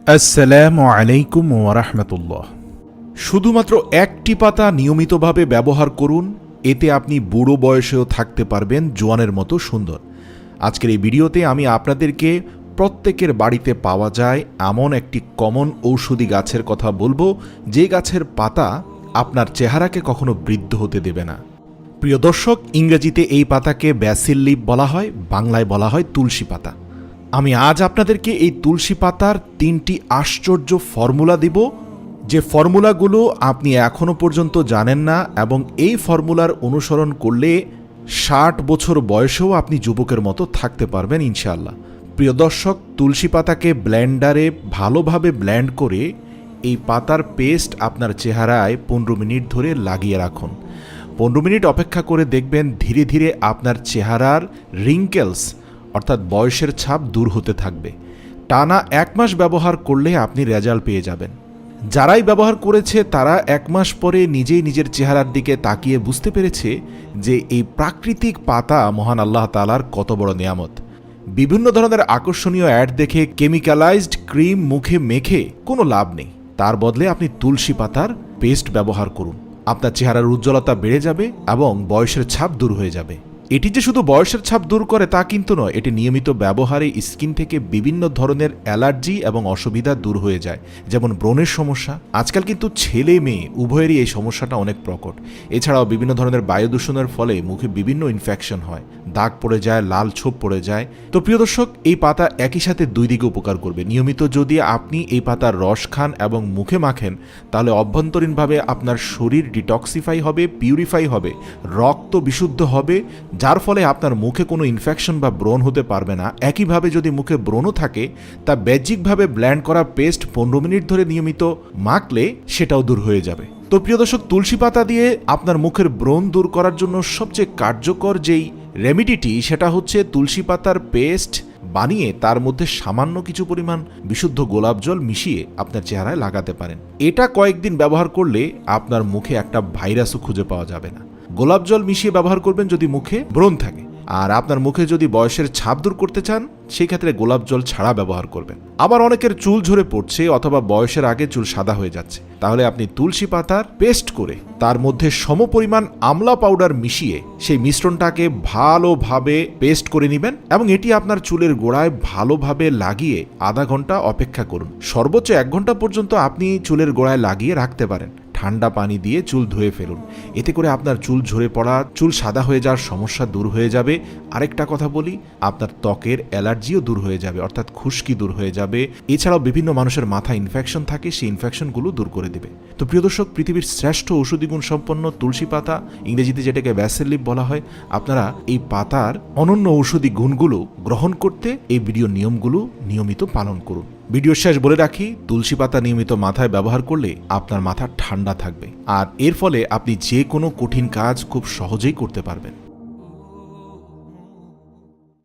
আসসালামু আলাইকুম ওয়া রাহমাতুল্লাহ। শুধুমাত্র একটি পাতা নিয়মিতভাবে ব্যবহার করুন, এতে আপনি বুড়ো বয়সেও থাকতে পারবেন জোয়ানের মতো সুন্দর। আজকের এই ভিডিওতে আমি আপনাদেরকে প্রত্যেকের বাড়িতে পাওয়া যায় এমন একটি কমন ঔষধি গাছের কথা বলবো, যে গাছের পাতা আপনার চেহারাকে কখনো বৃদ্ধ হতে দেবে না। প্রিয় দর্শক, ইংরেজিতে এই পাতাকে ব্যাসিল লিফ বলা হয়, বাংলায় বলা হয় তুলসী পাতা। আমি আজ আপনাদেরকে এই তুলসী পাতার ৩টি আশ্চর্য ফর্মুলা দিব, যে ফর্মুলাগুলো আপনি এখনও পর্যন্ত জানেন না, এবং এই ফর্মুলার অনুসরণ করলে ৬০ বছর বয়সেও আপনি যুবকের মতো থাকতে পারবেন ইনশাআল্লাহ। প্রিয় দর্শক, তুলসী পাতাকে ব্লেন্ডারে ভালোভাবে ব্লেন্ড করে এই পাতার পেস্ট আপনার চেহারায় ১৫ মিনিট ধরে লাগিয়ে রাখুন। ১৫ মিনিট অপেক্ষা করে দেখবেন ধীরে ধীরে আপনার চেহারার রিঙ্কেলস অর্থাৎ বয়সের ছাপ দূর হতে থাকবে। টানা ১ মাস ব্যবহার করলে আপনি রেজাল্ট পেয়ে যাবেন। যারাই ব্যবহার করেছে তারা ১ মাস পরে নিজেই নিজের চেহারার দিকে তাকিয়ে বুঝতে পেরেছে যে এই প্রাকৃতিক পাতা মহান আল্লাহ তাআলার কত বড় নিয়ামত। বিভিন্ন ধরনের আকর্ষণীয় অ্যাড দেখে কেমিক্যালাইজড ক্রিম মুখে মেখে কোনো লাভ নেই। তার বদলে আপনি তুলসী পাতার পেস্ট ব্যবহার করুন। আপনার চেহারার উজ্জ্বলতা বেড়ে যাবে এবং বয়সের ছাপ দূর হয়ে যাবে। এটি যে শুধু বয়সের ছাপ দূর করে তা কিন্তু নয়, এটি নিয়মিত ব্যবহারে স্কিন থেকে বিভিন্ন ধরনের অ্যালার্জি এবং অসুবিধা দূর হয়ে যায়, যেমন ব্রণের সমস্যা। আজকাল কিন্তু ছেলে মেয়ে উভয়েরই এই সমস্যাটা অনেক প্রকট। এছাড়াও বিভিন্ন ধরনের বায়ু দূষণের ফলে মুখে বিভিন্ন ইনফেকশন হয়, দাগ পড়ে যায়, লাল ছোপ পড়ে যায়। তো প্রিয় দর্শক, এই পাতা একই সাথে দুই দিকে উপকার করবে। নিয়মিত যদি আপনি এই পাতার রস খান এবং মুখে মাখেন, তাহলে অভ্যন্তরীণভাবে আপনার শরীর ডিটক্সিফাই হবে, পিউরিফাই হবে, রক্ত বিশুদ্ধ হবে, যার ফলে আপনার মুখে কোনো ইনফেকশন বা ব্রণ হতে পারবে না। একইভাবে যদি মুখে ব্রণও থাকে, তা বাহ্যিকভাবে ব্লেন্ড করা পেস্ট ১৫ মিনিট ধরে নিয়মিত মাখলে সেটাও দূর হয়ে যাবে। তো প্রিয় দর্শক, তুলসী পাতা দিয়ে আপনার মুখের ব্রণ দূর করার জন্য সবচেয়ে কার্যকর যেই রেমিডিটি, সেটা হচ্ছে তুলসী পাতার পেস্ট বানিয়ে তার মধ্যে সামান্য কিছু পরিমাণ বিশুদ্ধ গোলাপ জল মিশিয়ে আপনার চেহারায় লাগাতে পারেন। এটা কয়েকদিন ব্যবহার করলে আপনার মুখে একটা ভাইরাসও খুঁজে পাওয়া যাবে না। গোলাপ জল মিশিয়ে ব্যবহার করবেন যদি মুখে ব্রণ থাকে। আর আপনার মুখে যদি বয়সের ছাপ দূর করতে চান, সেই ক্ষেত্রে গোলাপ জল ছাড়া ব্যবহার করবেন। আবার অনেকের চুল ঝরে পড়ছে অথবা বয়সের আগে চুল সাদা হয়ে যাচ্ছে, তাহলে আপনি তুলসী পাতার পেস্ট করে তার মধ্যে সমপরিমাণ আমলা পাউডার মিশিয়ে সেই মিশ্রণটাকে ভালোভাবে পেস্ট করে নেবেন এবং এটি আপনার চুলের গোড়ায় ভালোভাবে লাগিয়ে আধা ঘন্টা অপেক্ষা করুন। সর্বোচ্চ ১ ঘন্টা পর্যন্ত আপনি চুলের গোড়ায় লাগিয়ে রাখতে পারেন। ঠান্ডা পানি দিয়ে চুল ধুয়ে ফেলুন। এতে করে আপনার চুল ঝরে পড়া, চুল সাদা হয়ে যাওয়ার সমস্যা দূর হয়ে যাবে। আরেকটা কথা বলি, আপনার ত্বকের অ্যালার্জিও দূর হয়ে যাবে, অর্থাৎ খুশকি দূর হয়ে যাবে। এছাড়াও বিভিন্ন মানুষের মাথায় ইনফেকশন থাকে, সেই ইনফেকশনগুলো দূর করে দেবে। তো প্রিয় দর্শক, পৃথিবীর শ্রেষ্ঠ ঔষধি গুণ সম্পন্ন তুলসী পাতা, ইংরেজিতে যেটাকে ব্যাসিল লিফ বলা হয়, আপনারা এই পাতার অনন্য ঔষধি গুণগুলো গ্রহণ করতে এই ভিডিও নিয়মগুলো নিয়মিত পালন করুন। ভিডিও শেষ বলে রাখি, তুলসী পাতা নিয়মিত মাথায় ব্যবহার করলে আপনার মাথা ঠান্ডা থাকবে, আর এর ফলে আপনি যে কোনো কঠিন কাজ খুব সহজেই করতে পারবেন।